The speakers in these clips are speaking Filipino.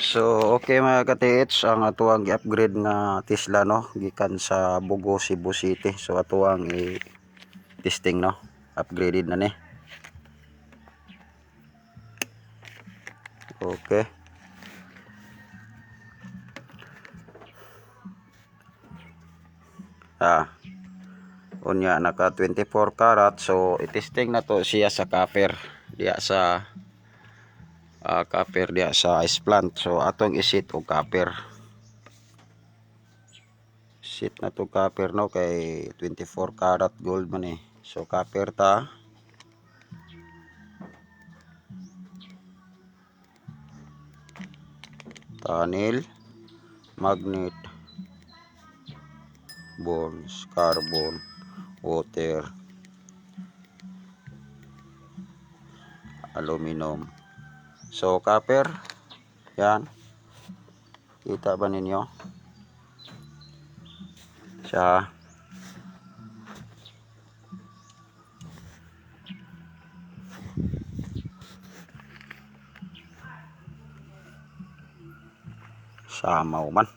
So okay mga ka-TH, ang atuang i-upgrade nga Tesla no gikan sa Bugo, Cebu City. So atuang i-testing no, upgraded na ni. Okay. Unya naka 24 karat, so i-testing na to siya sa copper diya sa copper diya sa ice plant. So atong isit og copper. Sit na to copper no kay 24 karat gold man eh. So copper ta. Tunnel, magnet, bonds, carbon, water, aluminum. So copper, yan. Kita ba ninyo? Siya. Samaw man.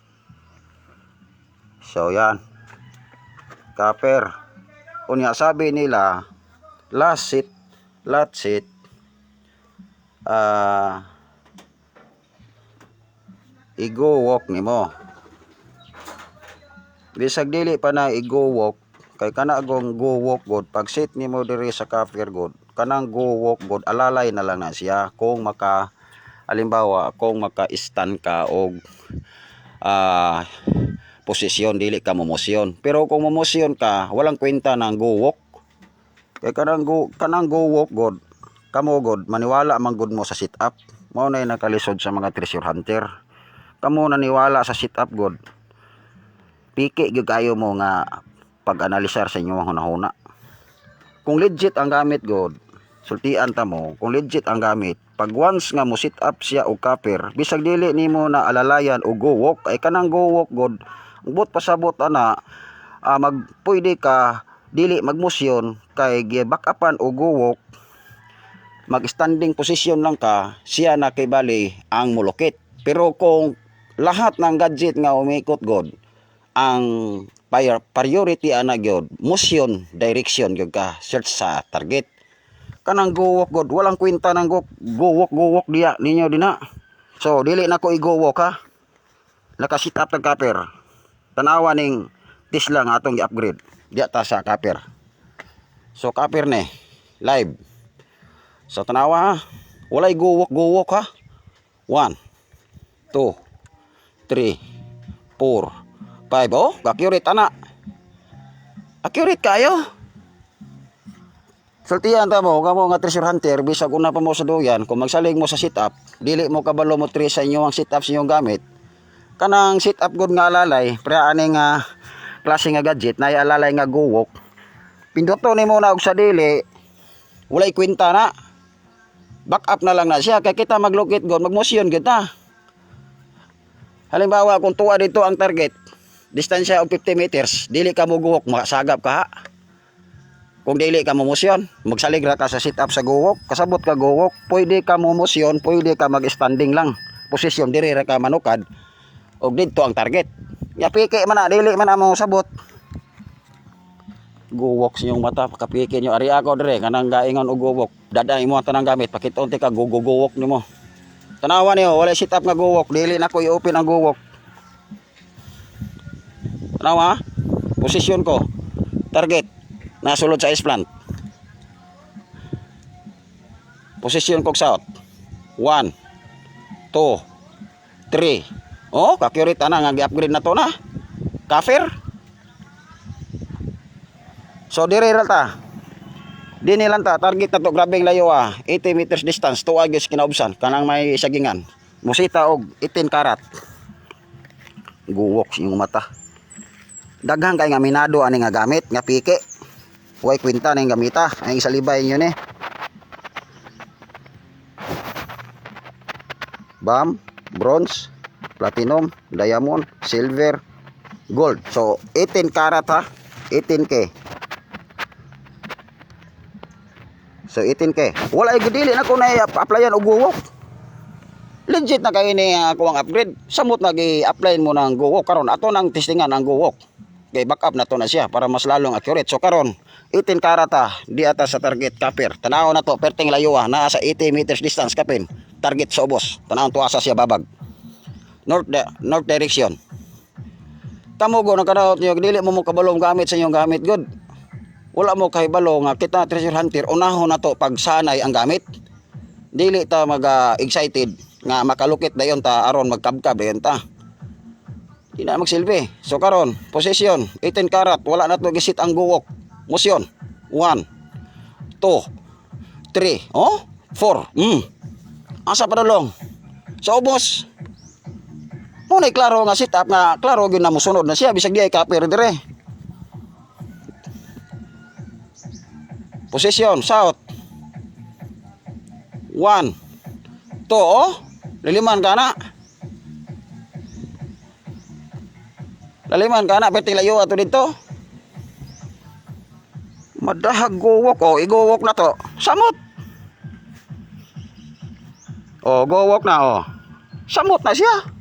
So yan. Copper. Unya sabi nila last seat i-go walk nimo. Bisag dili pa na i-go walk kay kana agong go walk god pag sit nimo diri sa copper god kanang go walk god alalay na lang na siya kung maka halimbawa kung maka-stand ka og posisyon dili ka momosyon. Pero kung momosyon ka walang kwenta ng go walk. Kay kanang go walk god kamo god maniwala man god mo sa sit up. Mao na nakalisod sa mga treasure hunter. Kamo naniwala sa sit up god. Piki gyud kayo mo nga pag-analisar sa inyong hunahuna. Kung legit ang gamit god, sultian ta mo, kung legit ang gamit, pag once nga mo sit up siya og copper, bisag dili nimo na alalayan o go walk, ay kanang go walk god, but pasabot ana pwede ka dili magmosyon kay gi-back upan o go walk, mag-standing position lang ka, siya na kay bali ang mulukit. Pero kung lahat ng gadget nga umikot god, ang priority ana gyud motion direction gyud ka search sa target. Kanang go walk god walang kwenta nang go walk diya ninyo dina. So dili na ko i-go walk ha. Naka sit up tag copper. Tanawa ning Tesla nga atong i-upgrade diya ta sa copper. So copper ni live. So tanawa ha. Walay go walk ha. 1 2 3 4 5. Oh, accurate ana. Accurate kayo. Sultihan ta mo, kamo nga treasure hunter, bisag una pa mo sa duyan, kung magsalig mo sa sit up, dili mo kabalo mo sa inyo ang sit up sa inyong gamit. Kanang sit up good nga alalay, pre ani nga klase nga gadget na alalay nga go walk. Pinduto nimo na og sa dili, walay kwenta na. Back up na lang na siya kay kita maglukit god, magmotion gyud ta. Halimbawa kung tuwa dito ang target, distansya og 50 meters, dili ka mo go walk, makasagap ka ha. Kung dili ka momosyon, magsalig ra ka sa sit up sa go walk, kasabot ka go walk, pwede ka momosyon, pwede ka mag-standing lang. Posisyon diri ra ka manukad og didto ang target. Ya piki man na dili man mo sabot. Go walk sa inyong mata, kapiki nyo ari ako dire kanang gaingon og go walk. Daday mo ang tanang gamit, pakiton ti ka go walk nimo. Tanawa niyo, wala sit up nga go walk, dili na ko i-open ang go walk. Tanawa, posisyon ko, target, nasulod sa ice plant. Posisyon ko south. 1, 2, 3. Oh, accurate na nga gi-upgrade na to na. Copper. So dire ra ta. Dini lang ta target na to grabeng layo 80 meters distance to agis kinaubsan kanang may sagingan. Musita og 18 karat. Guwok yung mata. Daghang kay nga minado ani nga gamit nga piki. Huwag kwenta na yung gamita. Ang isalibay nyo ni. Bam, bronze, platinum, diamond, silver, gold. So 18 karat ha. 18K. So 18K. Wala ay gudili na ko na applyan og guwok. legit na kayo ni ako ang upgrade. Samot nag-i-apply mo ng GoWalk karon. Ato nang testingan ang GoWalk. Kay backup na to na siya para mas lalong accurate. So karon 18 karata di ata sa target kapir. Tanaw na to perting layuwa naa sa 80 meters distance kapin. Target sa ubos. Tanaw to asa siya babag. North direction. Kamugo na kadaot niyo dili mo kabalong gamit sa inyong gamit good. Wala mo kahibalo nga kita treasure hunter unahon na to pagsanay ang gamit. Dili ta excited nga makalukit dayon ta aron magkabkab dayon ta. Di na magsilbi. So karon, position 18 karat, wala na to gisit ang GoWalk. Motion 1 2 3, oh? 4. Asa padulong? So ubos. Muna klaro nga sit up nga klaro gyud na mosunod na siya bisag di ay kapir dire. Position south 1 2, oh? Liliman ka na. Laliman ka na, perting layo ato dito. Madahag GoWalk, oh, i-GoWalk na to. Samot. Oh, GoWalk na, oh. Samot na siya.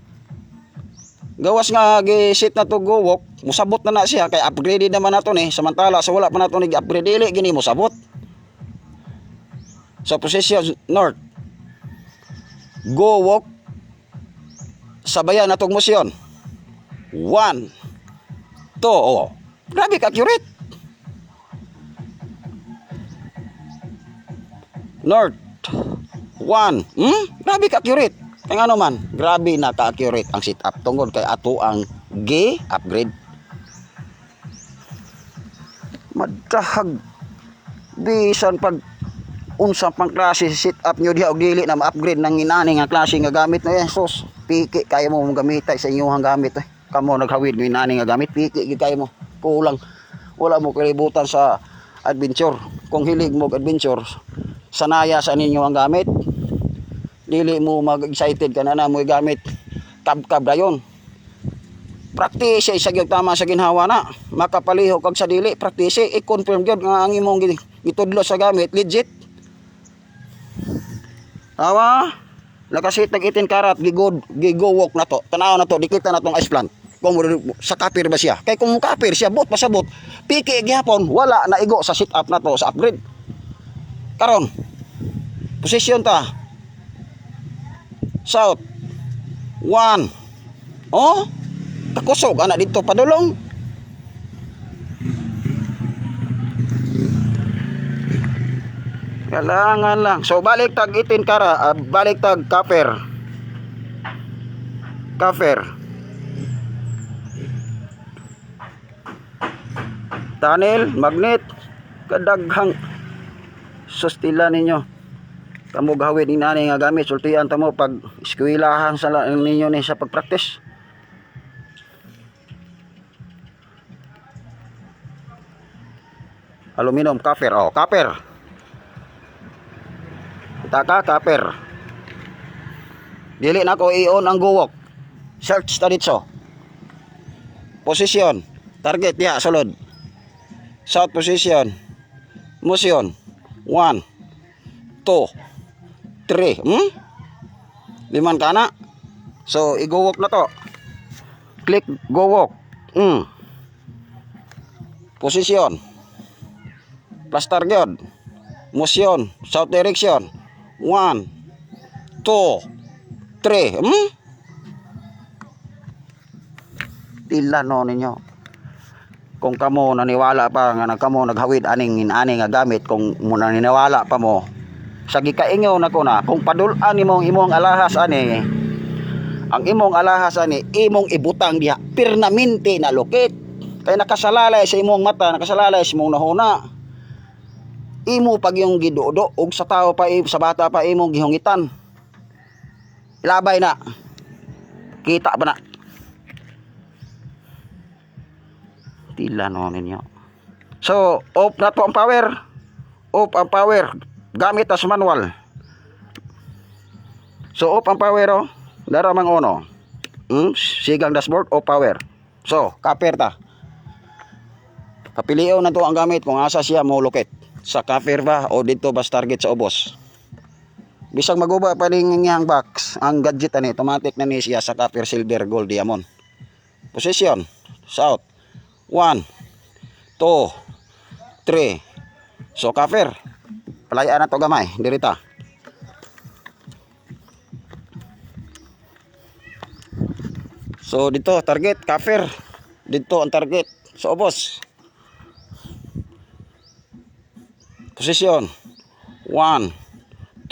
Gawas nga gisit na to GoWalk, musabot na siya kay upgraded naman nato ni. Samantala sa wala pa nato ni upgrade dili gini musabot. So position north. GoWalk sabayan natong motion. 1 2, oh. Grabe ka accurate. North 1. Grabe ka accurate. Kaya ano man, grabe na ka-accurate ang sit up tungod kay ato ang upgrade. Madahag bisan pag unsa pang klase sit up nyo diha og dili na ma-upgrade ng inani nga klase nga gamit na Jesus. Piki kaya mo mong gamitay sa inyong gamit Kamo naghawid ng inani nga gamit, piki gid kayo mo. Kulang. Wala mo kalibutan sa adventure. Kung hilig mo adventure, sanaya sa ninyo ang gamit. Dili mo mag-excited ka na mo gamit kab-kab dayon. Practice sa gyud tama sa ginhawa na. Makapaliho kag sa dili, practice i-confirm gyud nga ang imong gitudlo sa gamit legit. Awa, nakasit tag 18 karat GoWalk na to. Tanaw na to, dikita na tong ice plant. Kung sa kapir ba siya? Kay kung kapir siya, bot pasabot. Piki gyapon, wala na igo sa sit up na to sa upgrade. Karon, position ta. South 1. Oh, takusog ana dito padulong. Kailangan lang. So balik tag 18 kara, balik tag kapir. Kapir. Tunnel, magnet, kadaghang sustila ninyo. Kamo gawid ni nani nga gamit sultian ta mo pag eskwelahan sa ninyo ni sa pagpractice. Aluminum copper, oh, copper. Taka copper. Dili na ko i-on ang GoWalk. Search ta dito. Position, target ya sulod. South position. Motion 1 2 3. Liman ka na. So, i-GoWalk na to. Click GoWalk. Position. Plus target. Motion. South direction. 1 2 3. Tila no ninyo. Kung kamo naniwala pa nga kamo naghawid aning nga gamit, kung muna niniwala pa mo sa gikaingaw nako na kung padulan imong alahas ani, ang imong alahas ani imong ibutang diha permanente na lokit kay nakasalalay sa imong mata, nakasalalay sa imong nahuna. Imo pag yung gidudo og sa tao pa sa bata pa imong gihungitan. Ilabay na. Kita ba na? Tila no ninyo. So, off na to ang power. Off ang power. Gamit as manual. So, off ang power, oh. Dara mang ono. Sigang dashboard, off power. So, kapir ta. Papiliw na to ang gamit kung asa siya mo lokit. Sa kapir ba o dito ba target sa ubos. Bisang maguba pa rin ang box. Ang gadget ani automatic na ni siya sa copper, silver, gold, diamond. Position. South. 1, 2, 3. So copper. Palayaan na to gamay. Dirita. So dito target copper. Dito ang target. So boss. Position. 1, 2,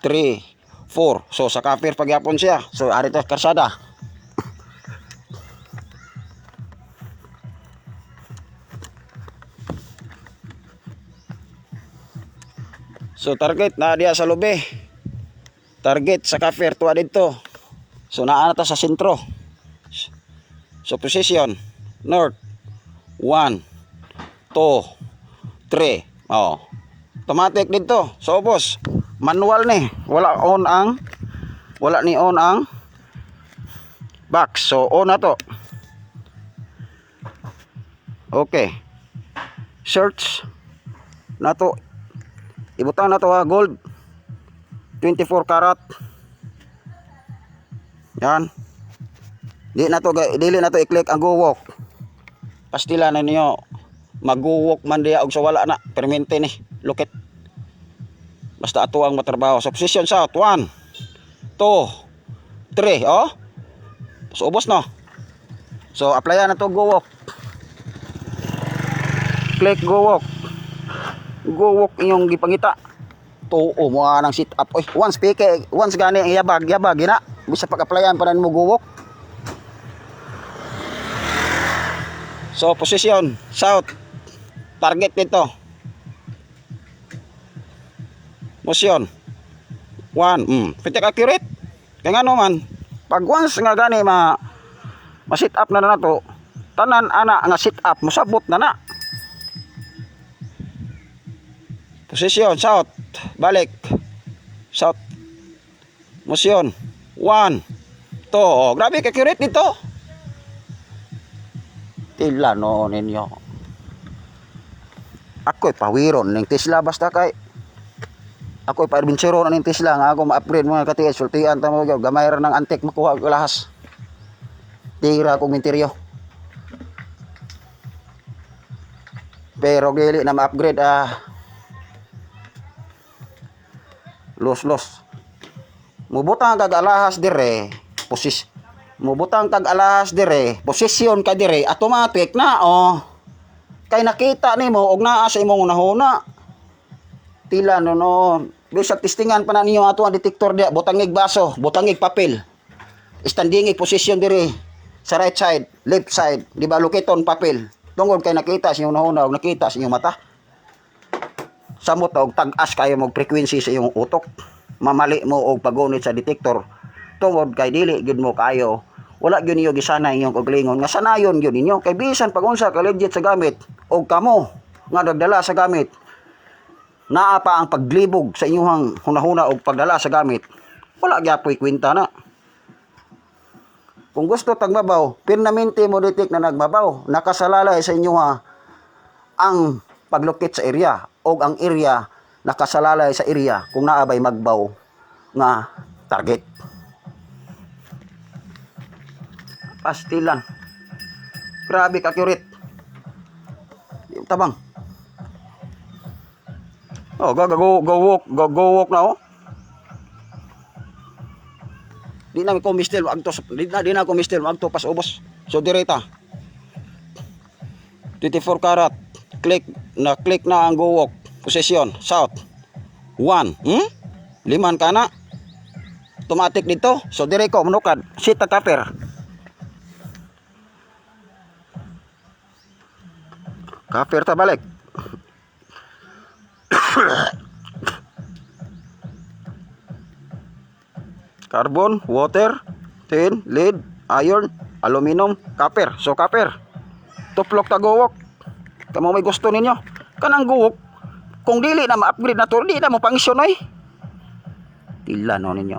3, 4. So sa copper pagyapon siya. So ari to karsada. So target na diya sa lobe. Target sa copper tuwa dito. So naa na ta sa sentro. So position north. 1, 2, 3. Oh. Automatic dito. So boss, manual ni. Wala ni on ang box. So on na to. Okay. Search na to. Ibutang na to ha, gold 24 karat. Yan. Dili na to i-click ang go walk. Pastila na niyo mag-go walk man diya og sa wala na permente ni lukit. Basta ato ang matrabaho. So position south 1, 2, 3. Oh. So ubos no. So applyan na to go walk. Click go walk. Go walk inyong gipangita. Tuo mo nang sit up. Oy, once gani ang yabag gina. Bisa pag-applyan para mo go walk. So position south. Target dito. Motion 1. Pitik accurate. Kaya nga man pag once nga gani ma-sit up na to, tanan ana nga sit up musabot na. Position south, balik south. Motion 1, 2. Oh, grabe accurate dito. Tila no ninyo. Ako'y pawiron ning Tesla basta kay ako'y pa-adventure ning Tesla nga ako ma-upgrade mga katiis sultian ta mo gamay ra ng antik makuha og lahas. Tira kong interior. Pero dili na ma-upgrade los mubutang kag alahas dire posisyon ka dire automatic na kay nakita nimo og naa sa imong unahuna tila no bisag testingan pa na ninyo ato ang detector dia butangig baso butangig papel standing posisyon dire sa right side left side di ba loketon papel tungod kay nakita sa inyong unahuna og nakita sa inyong mata samot og tag-as kayo mong frequency sa iyong utok mamali mo og pagunit sa detector tungod kay dili gyud mo kayo wala gyud niyo gisanay inyong kaglingon nga sanayon gyud ninyo kay bisan pag unsa ka legit sa gamit og kamo nga nagdala sa gamit naa pa ang paglibog sa inyong hunahuna og pagdala sa gamit wala gyapoy kwenta na. Kung gusto tagmabaw permanente mo detect na nagmabaw nakasalalay sa inyo ang paglukit sa area og ang area nakasalalay sa area kung naabay magbaw nga target. Pastilan. Grabe ka accurate. Tabang. Oh, go walk na oh. Di na ko mistel agto di na ko mistel agto pas ubos. So direta. 24 karat. Click na ang go walk. Position south 1 liman kana automatic dito so dire ko manukad sit ta copper ta balik carbon water tin lead iron aluminum copper so copper tuplok ta go walk kamo may gusto ninyo kanang go walk kung dili na ma-upgrade na to, di na mo pangisyon oy. Tila no ninyo.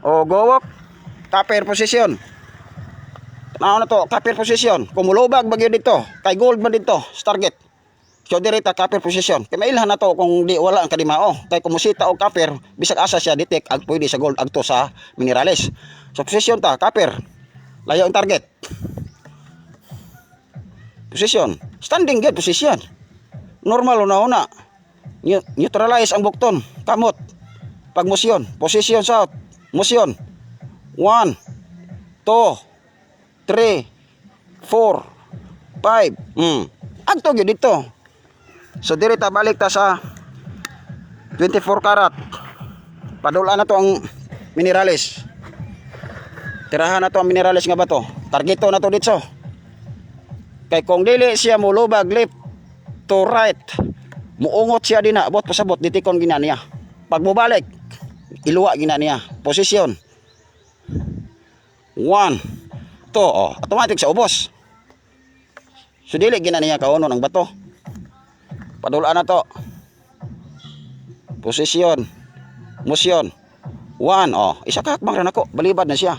O go walk. Copper position. Tanaw na to, copper position. Kung mulubag bagyo dito, kay gold man dito, sa target. So direta copper position. Kay mailhan na to kung di wala ang kadimao. Kay kumusita og copper, bisag asa siya detect ag pwede sa gold agto sa minerales. So position ta copper. Layo ang target. Position. Standing good position. Normal una-una. Neutralize ang bukton. Kamot. Pag motion. Position south. Motion. 1, 2, 3, 4, 5. Agto gyud dito. So diri ta balik ta sa 24 karat. Padulaan na to ang minerales. Tirahan na to ang minerales nga bato. Targeto na to dito. Kay kung dili siya mulubag left to right, muungot siya din na abot pasabot ditikon gina niya. Pag mubalik, iluwa gina niya. Position. 1, 2, automatic sa ubos. So dili gina niya kaunon ang bato. Padulaan na to. Position. Motion. 1, isa ka hakbang ran ako, balibad na siya.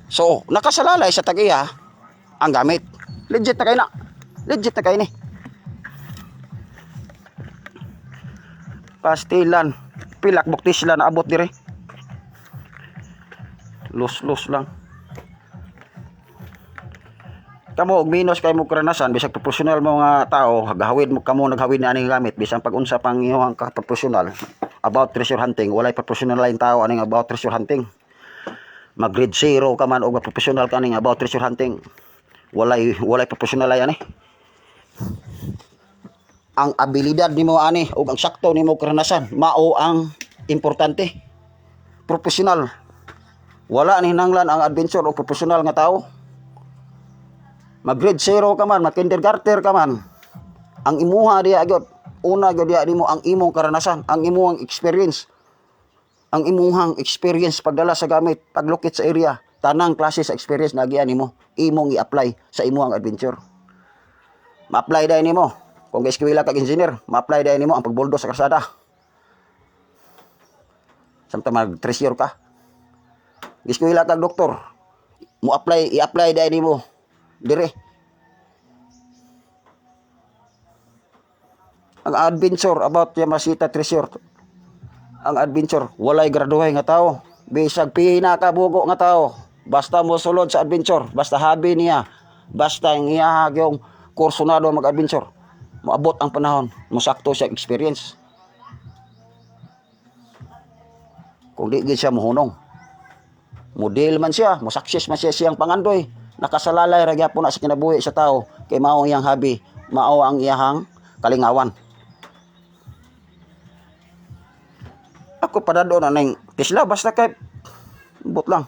So, nakasalalay sa tagiya ang gamit. Legit na kayo na. Legit na kayo ni. Pastilan. Pilak buktis sila na abot dire. Lus lang. Kamo og minus kay mo karanasan bisag professional mo nga tao, gahawid mo kamo naghawid na aning gamit bisan pag unsa pang imong ka professional about treasure hunting, walay professional lain tao aning about treasure hunting. Mag grade 0 ka man og professional ka aning about treasure hunting. Walay professional yan eh. Ang abilidad nimo ani ug ang sakto nimo karanasan mao ang importante. Professional. Wala ni hinanglan ang adventure o professional nga tao. Mag grade 0 ka man, mag kindergarten ka man. Ang imuha diya gyud, una gyud diya nimo ang imong karanasan, ang imong experience. Ang imuhang experience pagdala sa gamit, paglukit sa area, tanang klase sa experience na giyan nimo, imong i-apply sa imuhang adventure. Ma-apply dai nimo. Kung eskwela kag engineer, ma-apply dai nimo ang pagbuldo sa kalsada. Samtang mag-treasure ka. Eskwela kag doktor, i-apply dai nimo dire. Ang adventure about Yamashita treasure. Ang adventure, walay graduhay nga tao. Bisag pinakabugo nga tao. Basta mo sulod sa adventure, basta hobby niya, basta ang iya yung kursunado mag-adventure. Moabot ang panahon, musakto siya experience. Kung di gid siya mohunong. Model man siya, musakses man siya siyang pangandoy. Nakasalalay ra gyapon na sa kinabuhi sa tao kay mao iyang hobby, mao ang iyang kalingawan. Ako padado na ning Tesla basta kay bot lang.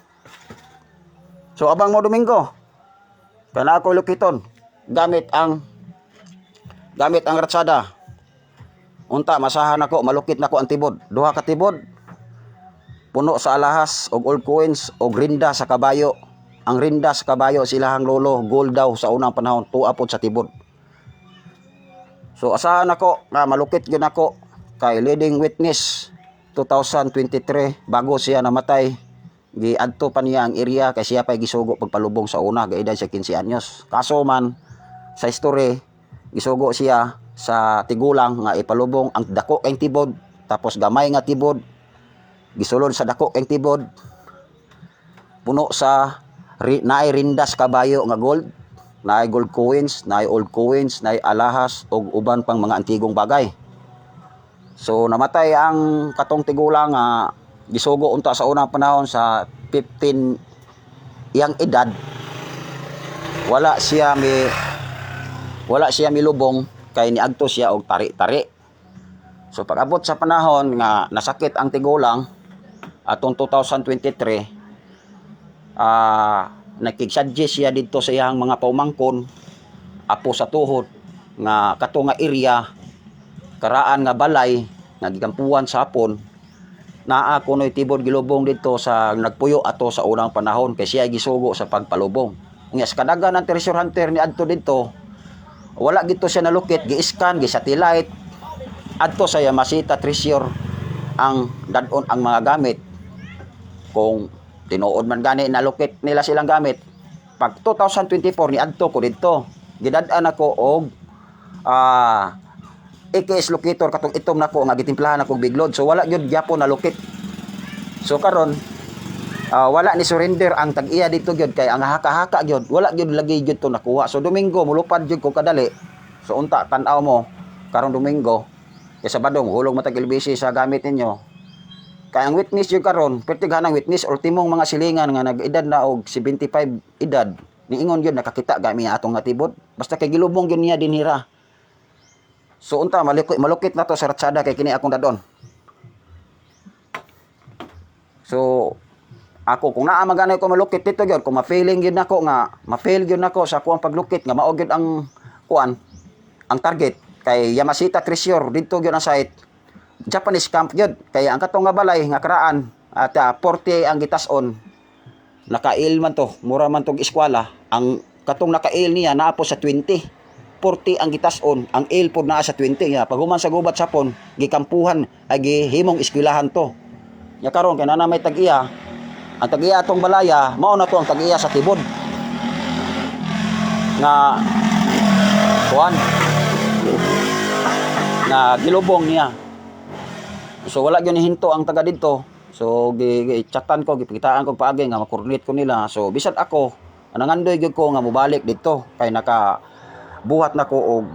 So abang mo Domingo. Kana ako lukiton gamit ang ratsada. Unta masahan ako, malukit nako ang tibod. Duha ka tibod. Puno sa alahas og old coins og rinda sa kabayo. Ang rinda sa kabayo silahang lolo, gold daw sa unang panahon, tuapod sa tibod. So asahan ako na malukit gyud ako kay leading witness 2023 bago siya namatay. Giadto pa niya ang area kay siya pay gisugo pagpalubong sa una, gaedad siya 15 anyos. Kaso man sa history, gisugo siya sa tigulang nga ipalubong ang dako kay tibod, tapos gamay nga tibod gisulod sa dako kay tibod. Puno sa naay rindas kabayo nga gold, naay gold coins, naay old coins, naay alahas og uban pang mga antigong bagay. So namatay ang katong tigulang nga gisugo unta sa unang panahon sa 15 iyang edad. Wala siya milubong kay niadto siya og tari-tari. So pag-abot sa panahon nga nasakit ang tigulang atong 2023, nakigsuggest siya dito sa iyang mga paumangkon apo sa tuhod nga kato nga area karaan nga balay nga gigampuan sa hapon naa kunoy tibod gilubong dito sa nagpuyo ato sa unang panahon kay siya gisugo sa pagpalubong. Unya sa kadagan ng treasure hunter ni adto dito, wala dito siya nalukit, gi-scan, gi-satellite adto sa Yamashita treasure ang dadon ang mga gamit. Kung tinuod man gani nalukit nila silang gamit, pag 2024 ni adto ko dito, gidad-an ako og AKS locator katong itom nako nga gitimplahan ako biglod. So wala gyud gyapon na locate. So karon wala ni surrender ang tag-iya dito gyud kay ang haka-haka gyud wala gyud lagi gyud to nakuha. So Domingo mulupad gyud ko kadali. So unta tan-aw mo karong Domingo kay Sabadong hulog matag LBC sa gamit ninyo. Kay ang witness gyud karon pertighan ang witness ultimong mga silingan nga nag-edad na og 75 edad niingon gyud nakakita gami atong natibod basta kay gilubong gyud niya dinhira. So unta malukit na to sa ratsada kay kini akong dadon. So ako kung naa magana ko malukit dito gyud kung ma-failing gyud nako nga ma-fail gyud nako sa kuang paglukit nga mao gyud ang kuan ang target kay Yamashita Treasure dito gyud ang site Japanese camp gyud kay ang katong nga balay nga karaan at 40 ang gitas-on naka-il man to mura man tong eskwela ang katong naka-il niya naa po sa 20 40 ang gitas-on ang il pod naa sa 20 ya pag human sa gubat sapon gikampuhan ay gihimong eskwelahan to nya karon kay na may tag-iya ang tag-iya atong balaya mao na to ang tag-iya sa tibod nga kuan na gilubong niya. So wala gyud ni hinto ang taga didto. So gi-chatan ko gipikitaan ko paagi nga makoordinate ko nila. So bisan ako nangandoy gyud ko nga mobalik didto kay naka buhat nako og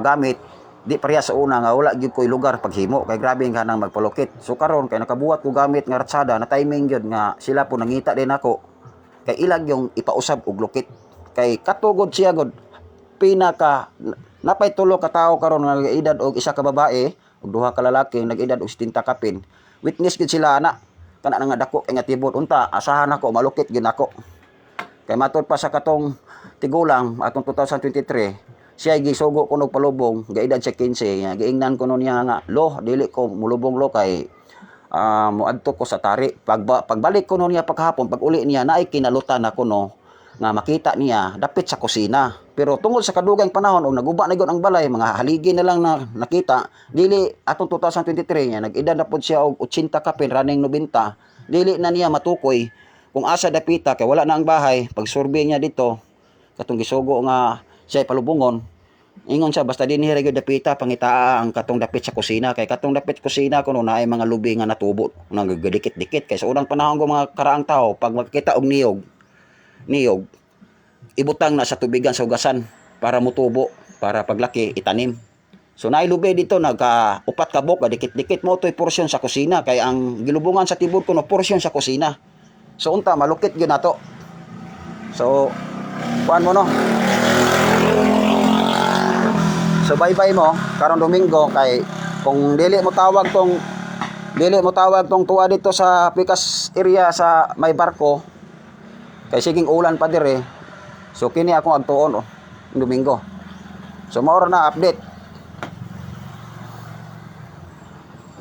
gamit di pareha sa una nga wala gyud koy lugar paghimo kay grabe nga nang magpalukit. So karon kay nakabuhat ko gamit nga ratsada na timing gyud nga sila po nangita din ako kay ilag yung ipausab og lukit kay katugod siya god pinaka napay tulo ka tawo karon nga edad og isa ka babae ug duha ka lalaki nag-edad og 70 kapin witness gyud sila ana kana nga dako kay nga tibot unta asahan ako malukit gyud nako kay matud pa sa katong tigulang atong 2023 siya gisugo kuno palubong gaedad siya 15 giingnan ko niya nga lo dili ko mulubong lo kay muadto ko sa tari pagbalik ko niya paghapon pag uli niya naay kinalutan ako no nga makita niya dapit sa kusina pero tungod sa kadugay panahon og naguba na gyud ang balay mga haligi na lang na nakita dili atong 2023 niya nag-edad na pod siya og 80 kapin running 90 dili na niya matukoy kung asa dapita kay wala na ang bahay pag survey niya dito katong gisugo nga siya palubongon ingon siya basta dinhi ra gyud dapita pangitaa ang katong dapit sa kusina kay katong dapit kusina kuno naay mga lubi nga natubo nang gadikit-dikit kay sa unang panahon ko mga karaang tao pag makita og niyog ibutang na sa tubigan sa ugasan para mutubo para paglaki itanim so naay lubi dito nagka upat ka bok gadikit-dikit mo toy porsyon sa kusina kay ang gilubungan sa tibod kuno porsyon sa kusina so unta malukit gyud nato so kuan mo no so bye-bye mo karong Domingo kay kung dili mo tawag tong tuwa dito sa Pikas area sa may barko kay siging ulan pa dire so kini akong agtuon Domingo so mao na update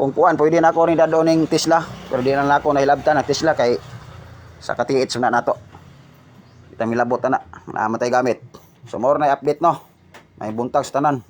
kung kuan pwede na ako rin dadon ning Tesla pero di na ako nahilabtan na Tesla kay sa katiit suna nato kita milabot na namatay gamit so mao na update no may buntag sa tanan